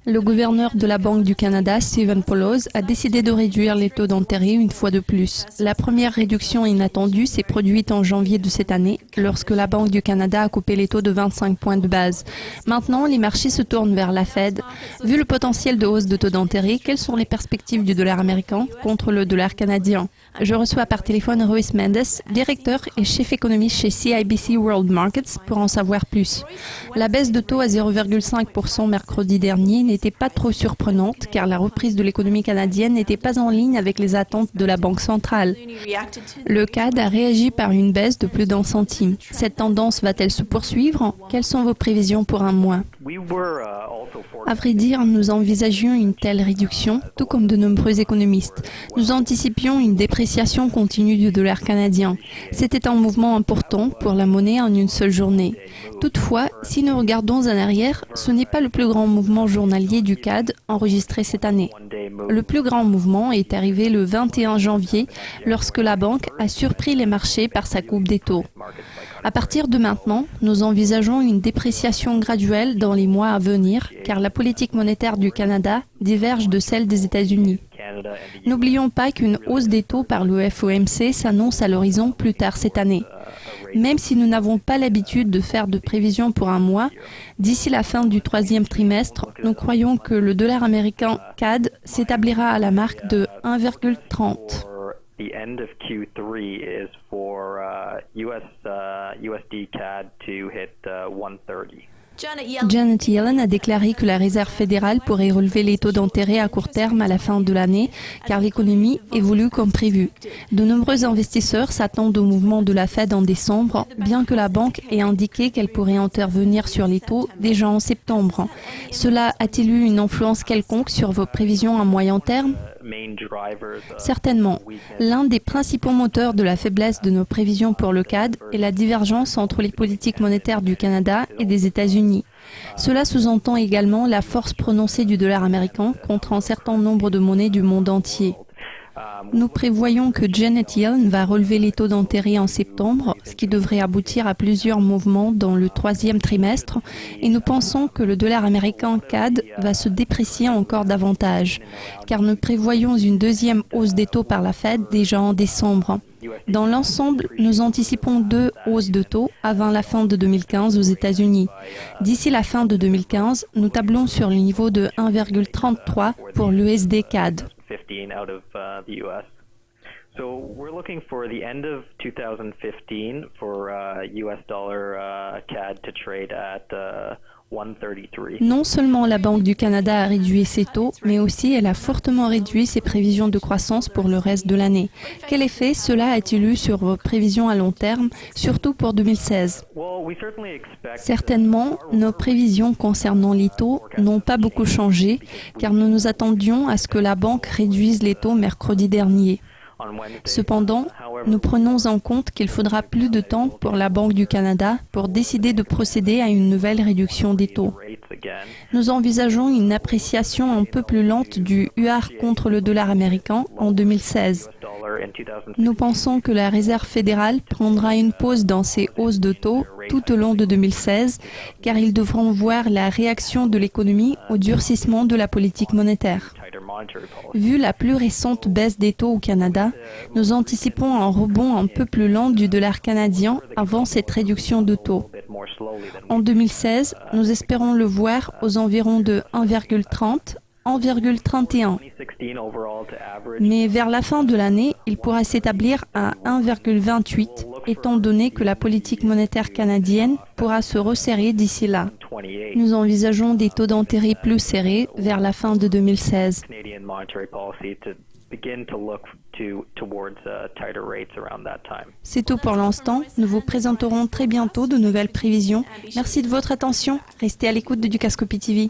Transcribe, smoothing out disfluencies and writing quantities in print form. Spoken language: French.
Le gouverneur de la Banque du Canada, Stephen Poloz, a décidé de réduire les taux d'intérêt une fois de plus. La première réduction inattendue s'est produite en janvier de cette année, lorsque la Banque du Canada a coupé les taux de 25 points de base. Maintenant, les marchés se tournent vers la Fed. Vu le potentiel de hausse de taux d'intérêt, quelles sont les perspectives du dollar américain contre le dollar canadien? Je reçois par téléphone Ruiz Mendes, directeur et chef économiste chez CIBC World Markets, pour en savoir plus. La baisse de taux à 0,5% mercredi dernier n'était pas trop surprenante car la reprise de l'économie canadienne n'était pas en ligne avec les attentes de la Banque centrale. Le CAD a réagi par une baisse de plus d'1 centime. Cette tendance va-t-elle se poursuivre? Quelles sont vos prévisions pour un mois? À vrai dire, nous envisagions une telle réduction, tout comme de nombreux économistes. Nous anticipions une dépréciation continue du dollar canadien. C'était un mouvement important pour la monnaie en une seule journée. Toutefois, si nous regardons en arrière, ce n'est pas le plus grand mouvement journalier du CAD enregistré cette année. Le plus grand mouvement est arrivé le 21 janvier, lorsque la banque a surpris les marchés par sa coupe des taux. À partir de maintenant, nous envisageons une dépréciation graduelle dans les mois à venir, car la politique monétaire du Canada diverge de celle des États-Unis. N'oublions pas qu'une hausse des taux par le FOMC s'annonce à l'horizon plus tard cette année. Même si nous n'avons pas l'habitude de faire de prévisions pour un mois, d'ici la fin du troisième trimestre, nous croyons que le dollar américain CAD s'établira à la marque de 1,30. The end of Q3 is for USD CAD to hit 130. Janet Yellen a déclaré que la Réserve fédérale pourrait relever les taux d'intérêt à court terme à la fin de l'année, car l'économie évolue comme prévu. De nombreux investisseurs s'attendent au mouvement de la Fed en décembre, bien que la banque ait indiqué qu'elle pourrait intervenir sur les taux déjà en septembre. Cela a-t-il eu une influence quelconque sur vos prévisions à moyen terme? Certainement. L'un des principaux moteurs de la faiblesse de nos prévisions pour le CAD est la divergence entre les politiques monétaires du Canada et des États-Unis. Cela sous-entend également la force prononcée du dollar américain contre un certain nombre de monnaies du monde entier. Nous prévoyons que Janet Yellen va relever les taux d'intérêt en septembre, ce qui devrait aboutir à plusieurs mouvements dans le troisième trimestre, et nous pensons que le dollar américain CAD va se déprécier encore davantage, car nous prévoyons une deuxième hausse des taux par la Fed déjà en décembre. Dans l'ensemble, nous anticipons 2 hausses de taux avant la fin de 2015 aux États-Unis. D'ici la fin de 2015, nous tablons sur le niveau de 1,33 pour l'USD CAD. 15 out of the US. So we're looking for the end of 2015 for US dollar CAD to trade at 133. Non seulement la Banque du Canada a réduit ses taux, mais aussi elle a fortement réduit ses prévisions de croissance pour le reste de l'année. Quel effet cela a-t-il eu sur vos prévisions à long terme, surtout pour 2016? Certainement, nos prévisions concernant les taux n'ont pas beaucoup changé, car nous nous attendions à ce que la banque réduise les taux mercredi dernier. Cependant, nous prenons en compte qu'il faudra plus de temps pour la Banque du Canada pour décider de procéder à une nouvelle réduction des taux. Nous envisageons une appréciation un peu plus lente du UR contre le dollar américain en 2016. Nous pensons que la Réserve fédérale prendra une pause dans ses hausses de taux tout au long de 2016, car ils devront voir la réaction de l'économie au durcissement de la politique monétaire. Vu la plus récente baisse des taux au Canada, nous anticipons un rebond un peu plus lent du dollar canadien avant cette réduction de taux. En 2016, nous espérons le voir aux environs de 1,30, 1,31. Mais vers la fin de l'année, il pourra s'établir à 1,28, étant donné que la politique monétaire canadienne pourra se resserrer d'ici là. Nous envisageons des taux d'intérêt plus serrés vers la fin de 2016. C'est tout pour l'instant. Nous vous présenterons très bientôt de nouvelles prévisions. Merci de votre attention. Restez à l'écoute de Dukascopy TV.